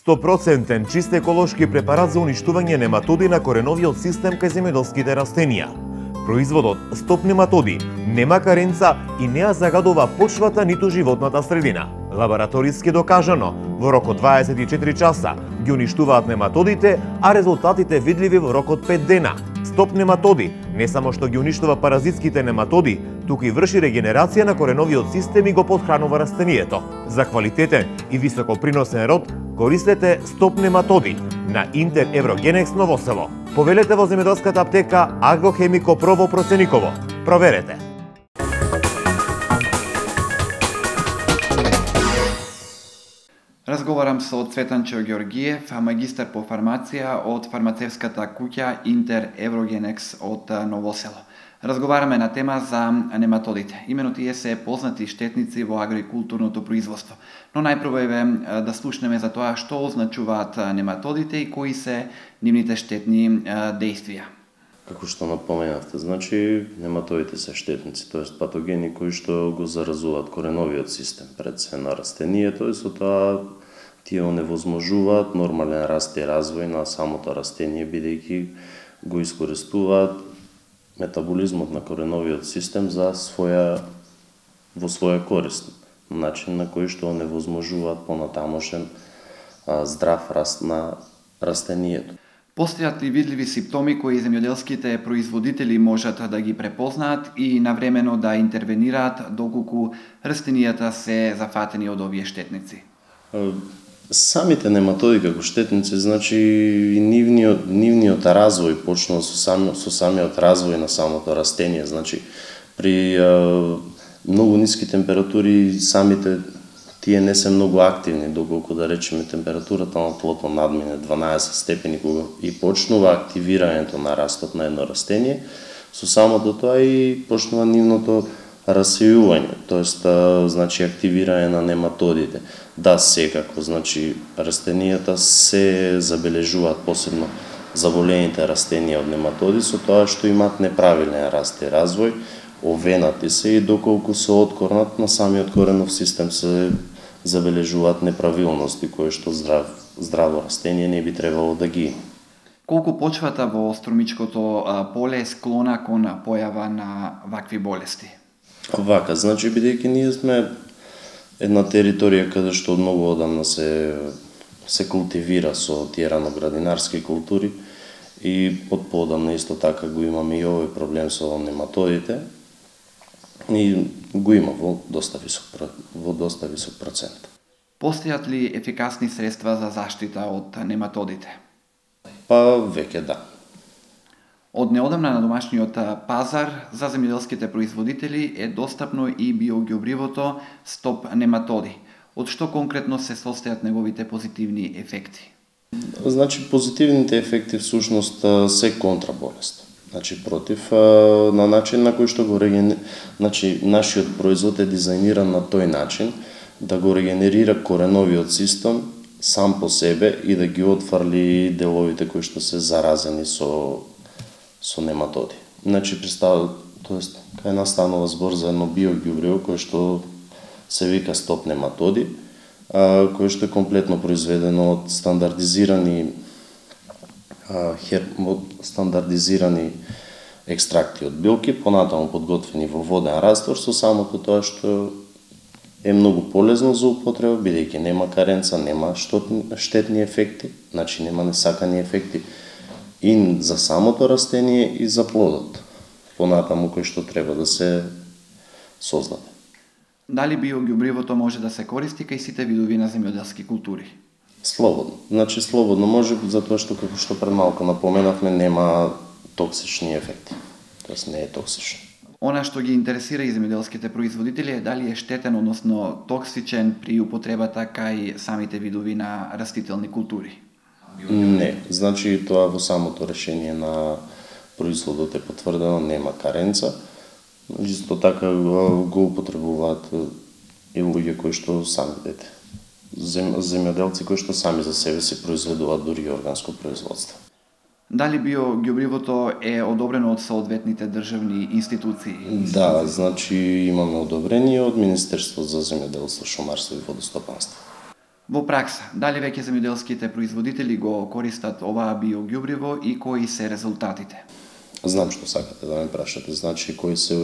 100% чист еколошки препарат за уништување нематоди на кореновиот систем кај земјоделските растенија. Производот Стоп нематоди нема каренца и не ја загадува почвата ниту животната средина. Лабораториски докажано, во рок од 24 часа ги уништуваат нематодите, а резултатите видливи во рок од 5 дена. Стоп нематоди не само што ги уништува паразитските нематоди, туку и врши регенерација на кореновиот систем и го потхранува растението. За квалитетен и високоприносен род користете Стоп нематоди на Интер Еврогенекс Ново Село. Повелете во земјоделската аптека Агрохемико Прово Процениково. Проверете. Разговарам со Цветанчо Георгиев, магистар по фармација од фармацевската куќа Интер Еврогенекс од Ново Село. Разговараме на тема за нематодите. Имено тие се познати штетници во агрикултурното производство. Но најпрво е да слушнеме за тоа што означуваат нематодите и кои се нивните штетни действија. Како што напоменавте, значи нематодите се штетници, тоест патогени кои што го заразуваат кореновиот систем пред се на растението и со тоа тие оневозможуваат нормален раст и развој на самото растение, бидејќи го искористуваат метаболизмот на кореновиот систем за во своја корист, начин на кој што оневозможуваат понатамошен здрав раст на растението. Постојат ли видливи симптоми кои земјоделските производители можат да ги препознаат и навремено да интервенираат доколку растенијата се зафатени од овие штетници? Самите нематоди како штетници, значи и нивниот развој почнува со самиот развој на самото растение, значи при многу ниски температури самите тие не се многу активни, доколку да речеме температурата на тлото надмине 12 степени кога и почнува активирањето на растот на едно растение, со самото тоа и почнува нивното расејување, тоест значи активирање на нематодите. Да, секако, значи растенијата се забележуваат посебно заболените растенија од нематоди со тоа што имаат неправилен раст и развој, овенати се и доколку се откорнат на самиот коренов систем се забележуваат неправилности кои што здраво растение не би требало да ги има. Колку почвата во струмичкото поле е склона кон појава на вакви болести? Вака, значи бидејќи ние сме една територија каде што од многу одамна се култивира со тие раноградинарски култури и од поодамна исто така го имаме и овој проблем со нематодите и го има во доста висок процент. Постојат ли ефикасни средства за заштита од нематодите? Па веќе да. Од неодамна на домашниот пазар за земјоделските производители е достапно и биоѓубривото Стоп нематоди. Од што конкретно се состојат неговите позитивни ефекти? Значи позитивните ефекти всушност се контраболест. Значи против на начин на кој што го значи нашиот производ е дизајниран на тој начин да го регенерира кореновиот систем сам по себе и да ги отфрли деловите кои што се заразени со нематоди. Значи тоест кај нас станува збор за едно биоѓубриво кое што се вика Стоп нематоди, кое што е комплетно произведено од стандардизирани екстракти од билки, понатаму подготвени во воден раствор, со самото тоа што е многу полезно за употреба, бидејќи нема каренца, нема штетни ефекти, значи нема несакани ефекти и за самото растение и за плодот, понатаму кој што треба да се создаде. Дали биоѓубривото може да се користи кај сите видови на земјоделски култури? Слободно. Значи слободно може, затоа што како што пред малку напоменавме, нема токсични ефекти. Тоест не е токсично. Она што ги интересира и земјоделските производители е дали е штетен, односно токсичен при употребата кај самите видови на растителни култури? Не, значи тоа во самото решение на производот е потврдено, нема каренца. Исто така го употребуваат и луѓе кои што сами земјоделци кои што сами за себе си произведуваат дури и органско производство. Дали биоѓубривото е одобрено од соодветните државни институции? Да, значи имаме одобрение од Министерството за земјоделство, шумарство и водостопанство. Во пракса, дали веќе земјоделските производители го користат оваа биоѓубриво и кои се резултатите? Знам што сакате да ме прашате, значи кои се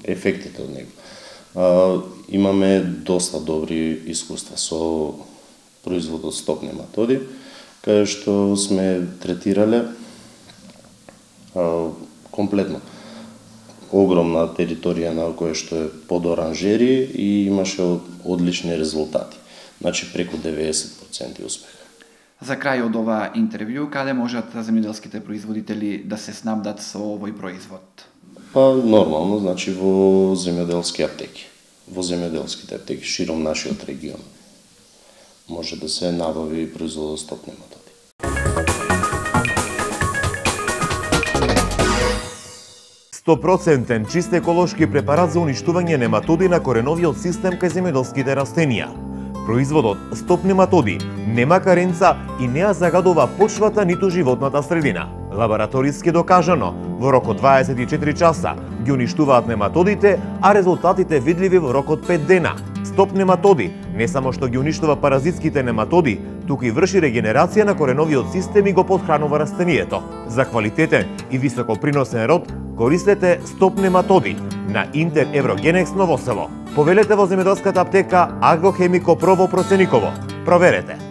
ефектите од него. Имаме доста добри искуства со производот стоп нематоди, каде што сме третирале комплетно огромна територија на која што е под оранжери и имаше одлични резултати. Значи преку 90% успех. За крај од ова интервју, каде можат земјоделските производители да се снабдат со овој производ? Па нормално, значи во земјоделски аптеки. Во земјоделските аптеки широм нашиот регион може да се набави производот стоп нематоди. Стопроцентен чист еколошки препарат за уништување нематоди на кореновиот систем кај земјоделските растенија. Производот стоп нематоди нема каренца и не ја загадува почвата ниту животната средина. Лабораториски докажано, во рок од 24 часа ги уништуваат нематодите, а резултатите видливи во рок од 5 дена. Стоп нематоди не само што ги уништува паразитските нематоди, туку и врши регенерација на кореновиот систем и го потхранува растението. За квалитетен и високоприносен род користете стоп нематоди на Интер Еврогенекс Ново Село. Повелете во земјоделската аптека Агрохемико Про во Процениково. Проверете.